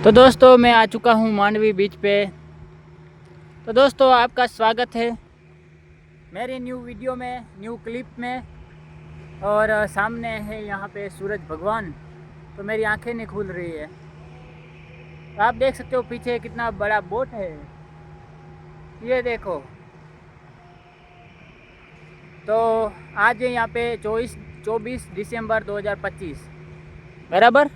तो दोस्तों मैं आ चुका हूँ मांडवी बीच पे। तो दोस्तों आपका स्वागत है मेरी न्यू वीडियो में, न्यू क्लिप में। और सामने है यहाँ पे सूरज भगवान, तो मेरी आंखें नहीं खुल रही है। तो आप देख सकते हो पीछे कितना बड़ा बोट है, ये देखो। तो आज है यहाँ पे 24 दिसंबर 2025 बराबर।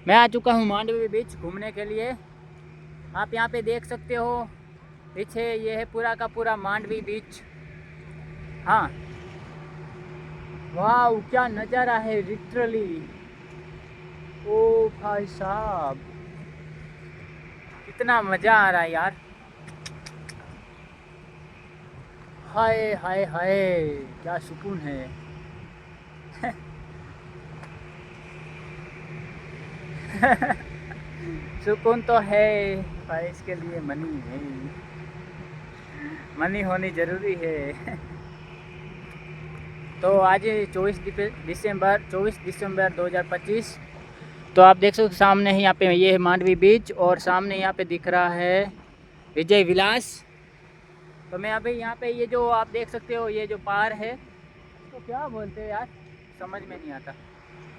मैं आ चुका हूँ मांडवी बीच घूमने के लिए। आप यहाँ पे देख सकते हो पीछे, ये है पूरा का पूरा मांडवी बीच। हाँ, वाह क्या नज़ारा है लिटरली। ओ भाई साहब, कितना मज़ा आ रहा है यार। हाय हाय हाय, क्या सुकून है। सुकून तो है भाई, इसके लिए मनी है, मनी होनी ज़रूरी है। तो आज 24 दिसंबर 2025। तो आप देख सकते हो सामने ही यहाँ पे ये है मांडवी बीच, और सामने यहाँ पे दिख रहा है विजय विलास। तो मैं अभी यहाँ पे ये जो आप देख सकते हो, ये जो पार है तो क्या बोलते हैं यार, समझ में नहीं आता।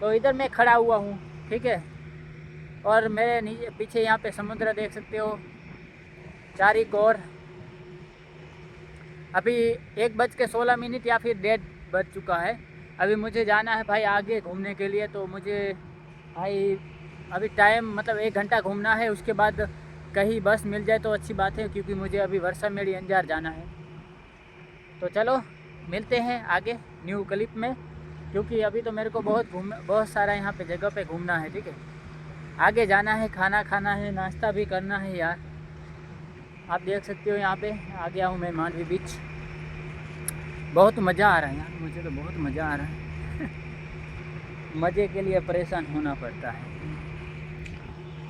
तो इधर मैं खड़ा हुआ हूँ, ठीक है। और मेरे नीचे पीछे यहाँ पे समुद्र देख सकते हो चारी कोर। अभी 1:16 या फिर 1:30 बज चुका है। अभी मुझे जाना है भाई आगे घूमने के लिए। तो मुझे भाई अभी टाइम मतलब 1 घंटा घूमना है, उसके बाद कहीं बस मिल जाए तो अच्छी बात है, क्योंकि मुझे अभी वर्षा मेरी अंजार जाना है। तो चलो मिलते हैं आगे न्यू क्लिप में, क्योंकि अभी तो मेरे को बहुत सारा यहाँ पे जगह पे घूमना है, ठीक है। आगे जाना है, खाना खाना है, नाश्ता भी करना है यार। आप देख सकते हो यहाँ पे आ गया हूँ मैं मांडवी बीच। बहुत मज़ा आ रहा है यार, मुझे तो बहुत मज़ा आ रहा है। मज़े के लिए परेशान होना पड़ता है,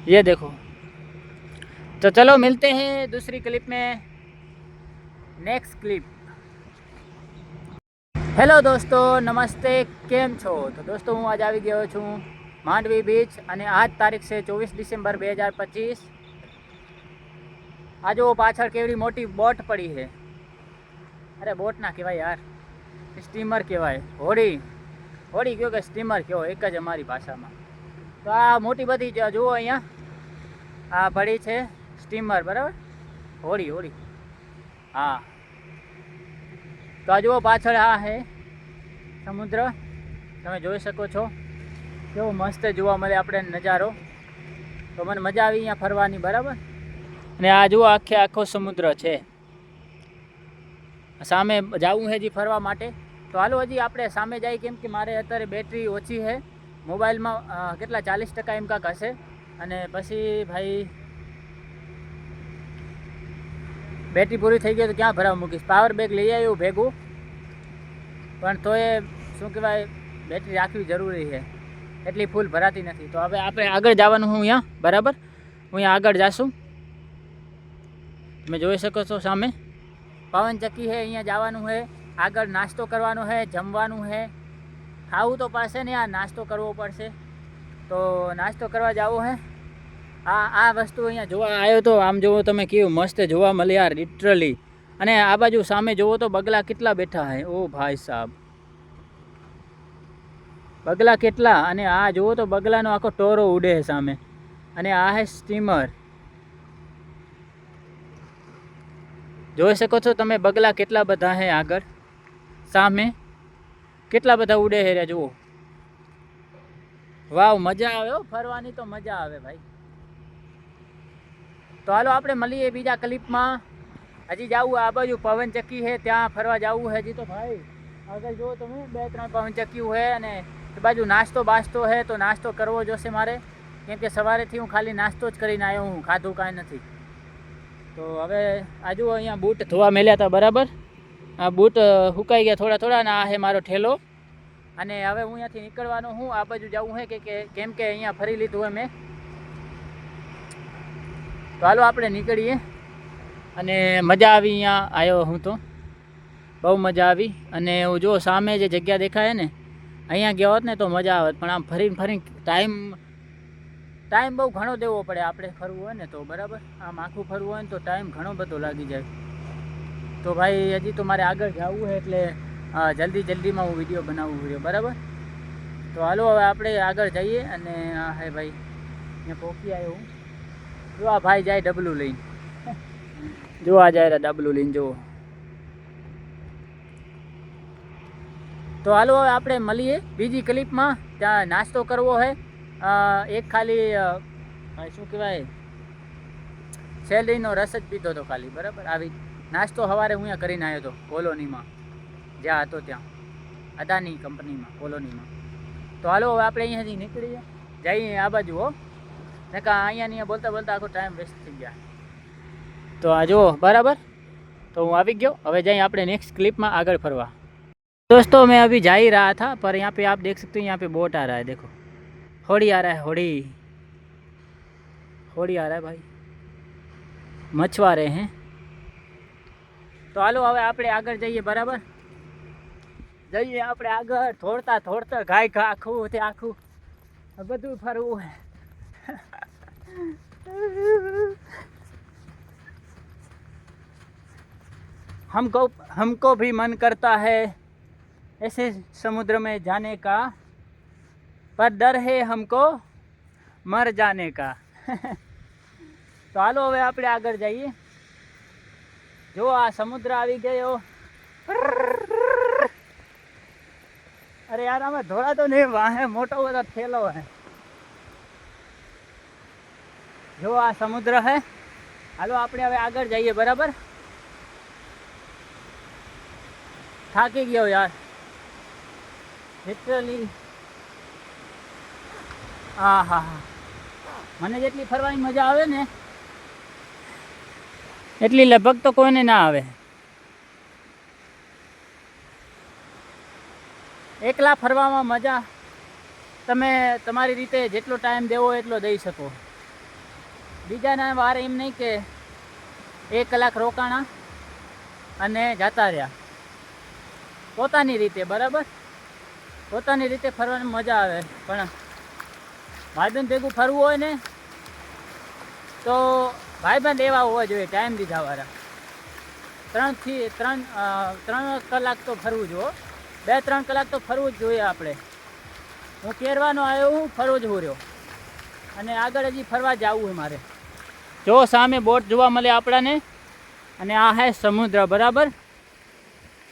ये देखो। तो चलो मिलते हैं दूसरी क्लिप में, नेक्स्ट क्लिप। હેલો દોસ્તો, નમસ્તે, કેમ છો? તો દોસ્તો હું આજ આવી ગયો છું માંડવી બીચ, અને આજ તારીખ છે 24 ડિસેમ્બર 2025। આ જો પાછળ કેવડી મોટી બોટ પડી છે, અરે બોટ ના કહેવાય યાર, સ્ટીમર કહેવાય। હોડી હોડી કયો કે સ્ટીમર કયો, એક જ અમારી ભાષામાં। તો આ મોટી બધી જુઓ અહીંયા, આ પડી છે સ્ટીમર, બરાબર, હોડી હોડી। हाँ, તો આ જુઓ પાછળ આ है સમુદ્ર, તમે જોઈ શકો છો કેવો મસ્ત જોવા મળે આપણે નજારો। તો મને મજા આવી અહીંયા ફરવાની, બરાબર। અને આ જુઓ આખો સમુદ્ર છે, સામે જવું છે જી ફરવા માટે। તો હાલો હજી આપણે સામે જાય, કેમ કે મારે અત્યારે બેટરી ઓછી છે મોબાઈલમાં, કેટલા 40% એમ કાંક હશે। અને પછી ભાઈ બેટરી પૂરી થઈ ગઈ તો ક્યાં ભરાવા મૂકીશ। પાવર બેગ લઈ આવ્યું ભેગું, પણ તોય શું કહેવાય, બેટરી રાખવી જરૂરી છે, એટલી ફૂલ ભરાતી નથી। તો હવે આપણે આગળ જવાનું હું અહીંયા, બરાબર। હું અહીંયા આગળ જાશું, તમે જોઈ શકો છો સામે પવન ચક્કી છે, અહીંયા જવાનું છે। આગળ નાસ્તો કરવાનો છે, જમવાનું છે, ખાવું તો પડશે ને યાર, નાસ્તો કરવો પડશે। તો નાસ્તો કરવા જવું છે। આ વસ્તુ અહીંયા જોવા આવ્યો તો આમ જોવો તમે, કેવું મસ્ત જોવા મળે યાર લિટરલી। અને આ બાજુ સામે જોવો તો બગલા કેટલા બેઠા છે, ઓ ભાઈ સાહેબ, બગલા કેટલા। અને આ જુઓ તો બગલાનો આખો ટોરો ઉડે છે સામે। અને આ છે સ્ટીમર, જોઈ શકો છો તમે બગલા કેટલા બધા છે આગળ સામે, કેટલા બધા ઉડે છે, જુઓ। વાવ, મજા આવે હો ફરવાની, તો મજા આવે ભાઈ। તો હાલો આપણે મળીએ બીજા ક્લિપમાં। હજી જવું આ બાજુ પવન ચક્કી છે, ત્યાં ફરવા જવું છે હજી। તો ભાઈ આગળ જુઓ તમે 2-3 પવન ચક્કી છે, અને એ બાજુ નાસ્તો બાસ્તો છે, તો નાસ્તો કરવો જોશે મારે, કેમ કે સવારેથી હું ખાલી નાસ્તો જ કરીને આવ્યો હું, ખાધું કાંઈ નથી। તો હવે આજુ અહીંયા બૂટ ધોવા મેલ્યા હતા, બરાબર। આ બૂટ સુકાઈ ગયા થોડા થોડા, અને આ છે મારો ઠેલો। અને હવે હું અહીંયાથી નીકળવાનો હું, આ બાજુ જવું છે કે કેમ કે અહીંયા ફરી લીધું હોય મેં। તો હાલો આપણે નીકળીએ। અને મજા આવી, અહીંયા આવ્યો હું તો બહુ મજા આવી। અને હું જો સામે જે જગ્યા દેખાય ને, અહીંયા ગયો હોત ને તો મજા આવત, પણ આમ ફરીને ટાઈમ ટાઈમ બહુ ઘણો દેવો પડે આપણે ફરવું હોય ને તો, બરાબર. આમ આખું ફરવું હોય ને તો ટાઈમ ઘણો બધો લાગી જાય. તો ભાઈ હજી તો મારે આગળ જવું છે, એટલે જલ્દીમાં હું વિડીયો બનાવું છું, બરાબર. તો હાલો હવે આપણે આગળ જઈએ. અને હે ભાઈ અહીંયા પહોંચી આવ્યો હું. જો આ ભાઈ જાય ડબલું લઈને, જો આ જાય ડબલું લઈને, જુઓ. તો હાલો હવે આપણે મળીએ બીજી ક્લિપમાં. ત્યાં નાસ્તો કરવો છે, એક ખાલી શું કહેવાય, શેરડીનો રસ જ પીધો હતો ખાલી, બરાબર. આવી નાસ્તો સવારે હું અહીંયા કરીને આવ્યો હતો કોલોનીમાં, જ્યાં હતો ત્યાં અદાની કંપનીમાં, કોલોનીમાં. તો હાલો હવે આપણે અહીંયાથી નીકળીએ, જઈએ આ બાજુ. હો ને કાં અહીંયા બોલતા આખો ટાઈમ વેસ્ટ થઈ ગયા. તો આ જુઓ, બરાબર. तो હું આવી ગયો. હવે જઈએ આપણે नेक्स्ट क्लिप में आगे फरवा. दोस्तों मैं अभी जा ही रहा था, पर यहाँ पे आप देख सकते हो, यहाँ पे बोट आ रहा है. देखो होड़ी आ रहा है, होड़ी आ रहा है भाई, मछुआरे हैं. तो हालो हवे આપણે આગળ જઈએ, બરાબર. જઈએ આપણે આગળ, થોડતા ગાય આખું તે આખું બધું ફરવું है. हमको भी मन करता है ऐसे समुद्र में जाने का, पर डर है हमको मर जाने का. तो हालो હવે આપણે આગળ જઈએ. જો આ સમુદ્ર આવી ગયો. अरे यार हमें थोड़ा तो नहीं, वहाँ है मोटो बड़ा थैलो है. जो आ समुद्र है. हालो આપણે હવે આગળ જઈએ, બરાબર. થાકી ગયો યાર લિટરલી. હા મને જેટલી ફરવાની મજા આવે ને એટલી લગભગ તો કોઈને ના આવે. એકલા ફરવામાં મજા તમે તમારી રીતે જેટલો ટાઈમ દેવો એટલો દઈ શકો. બીજાના વારે એમ નહીં કે 1 કલાક રોકાણા અને જતા રહ્યા. પોતાની રીતે, બરાબર. પોતાની રીતે ફરવાની મજા આવે. પણ ભાઈબંધ ભેગું ફરવું હોય ને તો ભાઈબંધ એવા હોવા જોઈએ ટાઈમ દીધાવાળા. 3 કલાક તો ફરવું જોઈએ, 2-3 કલાક તો ફરવું જ જોઈએ આપણે. હું કેરવાનો આવ્યો હું, ફરવો જ રહ્યો. અને આગળ હજી ફરવા જવું હોય મારે. જો સામે બોટ જોવા મળે આપણાને, અને આ હે સમુદ્ર, બરાબર.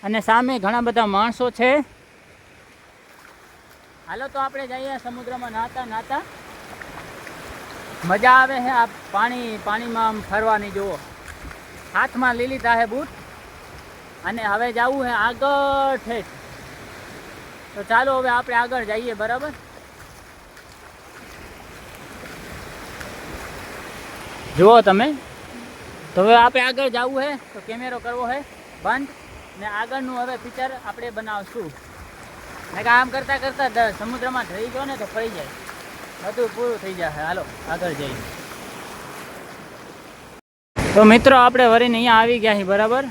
અને સામે ઘણા બધા માણસો છે. હાલો તો આપણે જઈએ સમુદ્રમાં નાતા. મજા આવે છે આ પાણીમાં આમ ફરવાની. જુઓ હાથમાં લઈ લીધા છે બૂટ, અને હવે જવું છે આગળ ઠેઠ. તો ચાલો હવે આપણે આગળ જઈએ, બરાબર. જુઓ તમે. તો હવે આપણે આગળ જવું છે, તો કેમેરો કરવો છે બંધ, ને આગળનું હવે પિક્ચર આપણે બનાવશું. ને કામ કરતા સમુદ્રમાં થઈ ગયો ને તો ફરી જાય, બધું પૂરું થઈ જાય. હાલો આગળ જઈએ. તો મિત્રો આપણે વરીને અહીંયા આવી ગયા છીએ, બરાબર.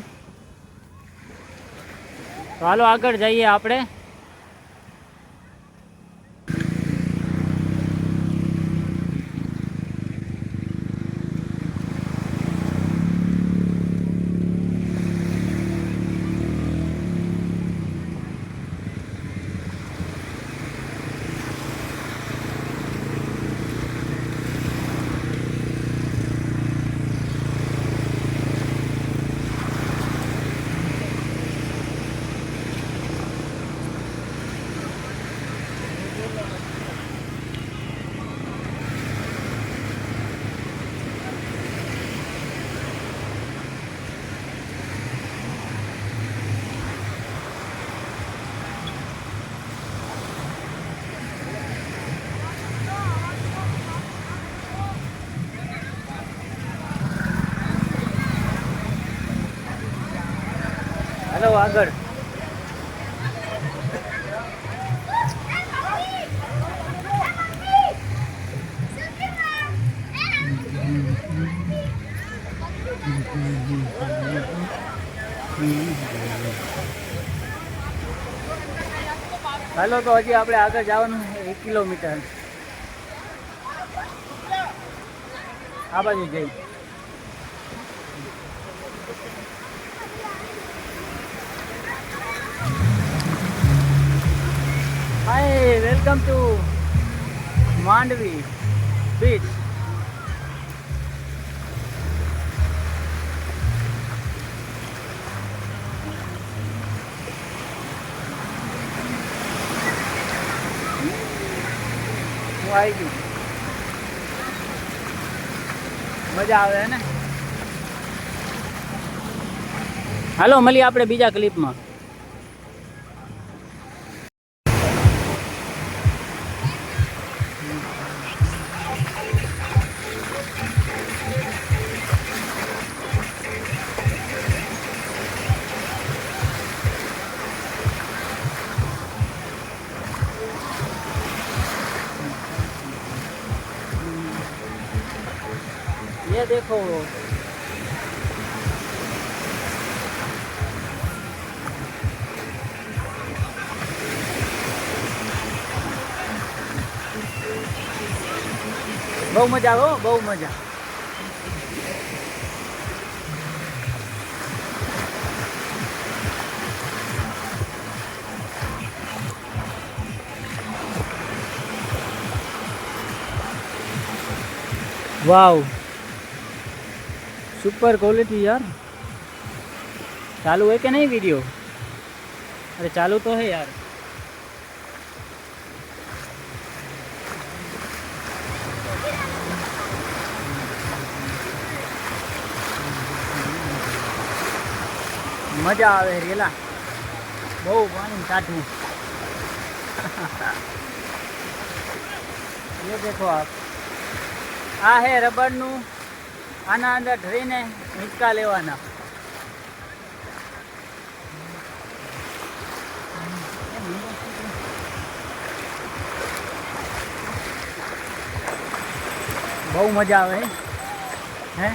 તો હાલો આગળ જઈએ આપણે. हेलो आगड़ हेलो तो हजी આપણે આગળ જવાનું 1 કિલોમીટર. આ બાજુ જઈ. હાય, વેલકમ ટુ માંડવી બીચ. હું આવી ગયું. મજા આવે ને. હાલો મળીએ આપણે બીજા ક્લિપમાં. ये देखो બહુ મજા આવે, બહુ મજા. वाव, सुपर क्वालिटी यार. चालू है कि नहीं वीडियो? अरे चालू तो है यार. मजा आवे रेला. बहु पानी काटू. ये देखो आप, आ है रबड़ नु. આના અંદર ધરીને હિંચકા લેવાના. બહુ મજા આવે હે.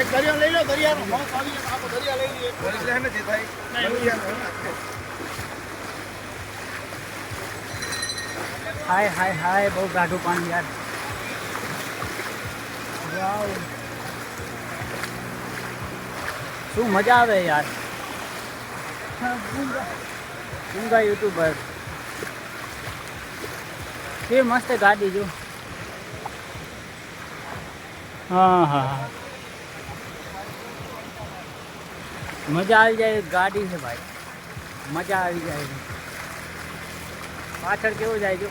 એક દરિયા લઈ લો, દરિયાનો ભાવ આવી જાય આખો દરિયા લઈ લઈએ એટલે હે ને જે થાય. હાય હાય હાય, બહુ ગાઢું પાણી યાર. વાવ, શું મજા આવે યાર. ઊંઘા યુટ્યુબર કે મસ્ત ગાડી જો. हाँ हाँ, मजा आ जाए गाड़ी से भाई. मजा आ जाएगी. पाछड़ केवो जाए जो.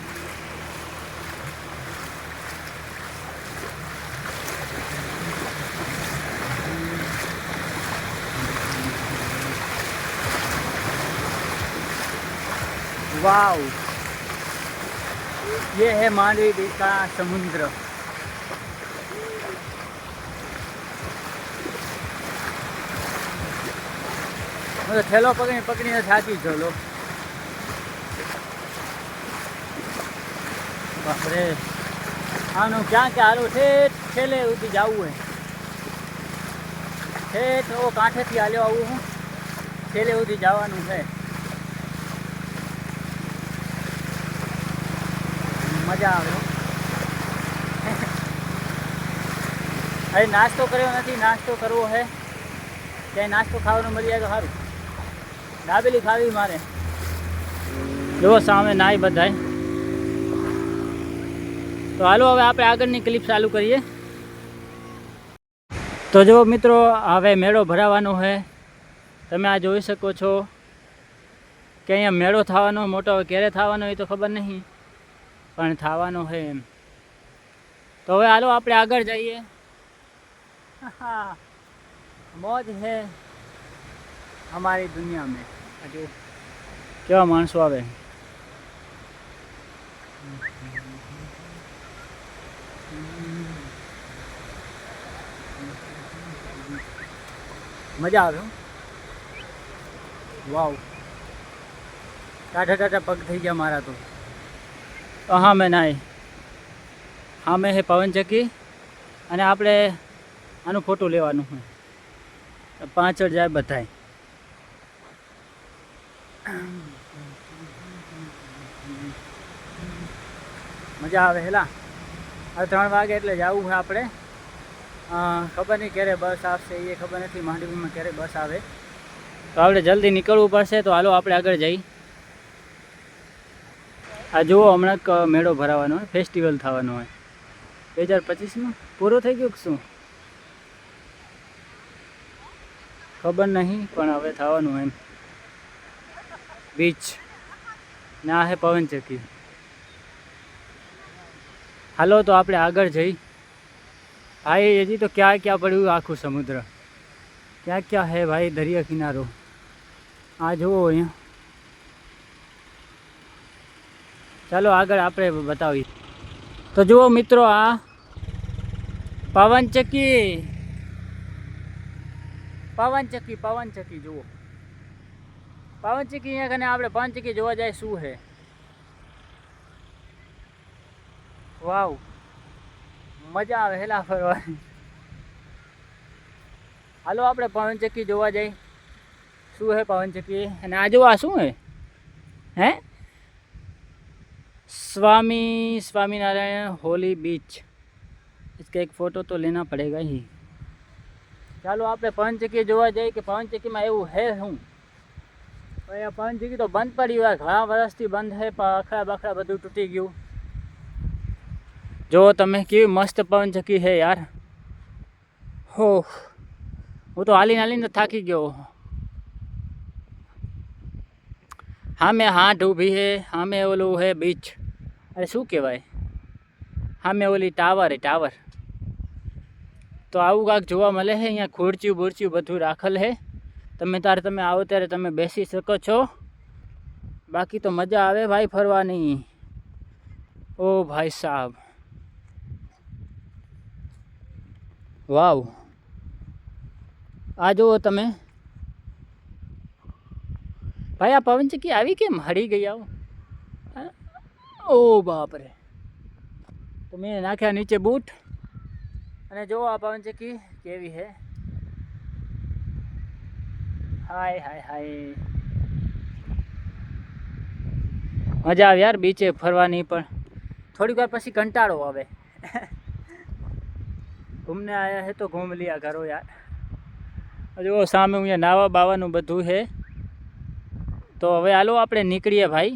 वाव, ये है मांडवी बीच का समुद्र. मतलब थैलो पकड़ी पकड़ीने थाकी चलो. बापरे, आनो क्या क्या हालो ठेठ ठेले उठी जाऊँ है. ठेठ वो कांठे थी हाल्यो आऊँ हूँ. ठेले उठी जावानुं है. मजा आवे. अरे नाश्तो कर्यो नथी, नाश्तो करवो है. क्या नाश्तो खाવાનો મળી જાય તો સારું. દાબેલી ખાવી મારે. જો સામે નાય બધાય. તો હાલો હવે આપણે આગળની ક્લિપ ચાલુ કરીએ. તો જો મિત્રો, હવે મેળો ભરાવાનો છે. તમે આ જોઈ શકો છો કે અહીંયા મેળો થવાનો મોટો. ક્યારે થવાનો એ તો ખબર નહીં, પણ થવાનો છે એમ. તો હવે હાલો આપણે આગળ જઈએ. મોજ है हमारी दुनिया में जो केवा माणसो आवे मजा आवे वाव टाटा टाटा पग थी गया मारा तो हाँ मैं नाय हाँ मैं है पवन चक्की અને આપણે આનો ફોટો લેવાનો હોય પાછળ જાય બધાય મજા આવે હેલા હવે 3 વાગે એટલે જવું છે આપણે ખબર નહીં ક્યારે બસ આવશે એ ખબર નથી માંડવીમાં ક્યારે બસ આવે તો આપણે જલ્દી નીકળવું પડશે તો હાલો આપણે આગળ જઈએ આ જુઓ હમણાં મેળો ભરાવાનો હોય ફેસ્ટિવલ થવાનો હોય 2025માં પૂરો થઈ ગયો શું ખબર નહીં પણ હવે થવાનું એમ બીચ ના હે પવન ચક્કી હાલો તો આપણે આગળ જઈ भाई हजी तो क्या क्या पड़ू आखू समुद्र क्या क्या है भाई दरिया किनारो आ जुओ अँ चलो आगे आप बताइए तो जुओ मित्रों आ पवन चक्की जुओ पवन चक्की अँ कने आपणे पवन चक्की जोवा जाए शू है वाव मजा आवे हेला फरवा हालो आपणे पवन चक्की जोवा जाए शू है पवन चक्की अने आ जो आ शू है स्वामीनारायण होली बीच इसका एक फ़ोटो तो लेना पड़ेगा ही चालो आपणे पवन चक्की जोवा जाए कि पवन चक्की में एवं है शू पवन चक्की तो बंद पड़ी हुआ घणा वर्षथी बंद है आखड़ा बाखड़ा बधुं तूटी गयुं जो तमे केवी मस्त पवन चक्की है यार हो वो तो हाली तो थाकी गयो हाँ में हाथ ऊभी है हाँ में ओलू है बीच अरे शू कहवाय हाँ में ओली टावर है टावर तो आवुं कांक जोवा मळे है अहींया खुर्चियों बुर्चियों बधुं राखेल है तमे आओ त्यारे तमे बेसी शको छो बाकी तो मजा आवे भाई फरवानी ओ भाई साहब वाव आ जो तमे भाई आ पवन चक्की आवी केम हड़ी गई आओ ओ बाप रे तो मैं नाख्या नीचे बूट अने जो आ पवन चक्की केवी है हाय हाय हाय मजा आवे यार बीचे फरवानी पण थोड़ी वार पछी कंटाळो आवे घूमने आया है तो घूम लिया करो यार जो सामे नावा बावानुं बधुं है तो हवे हालो आपणे निकळीए भाई।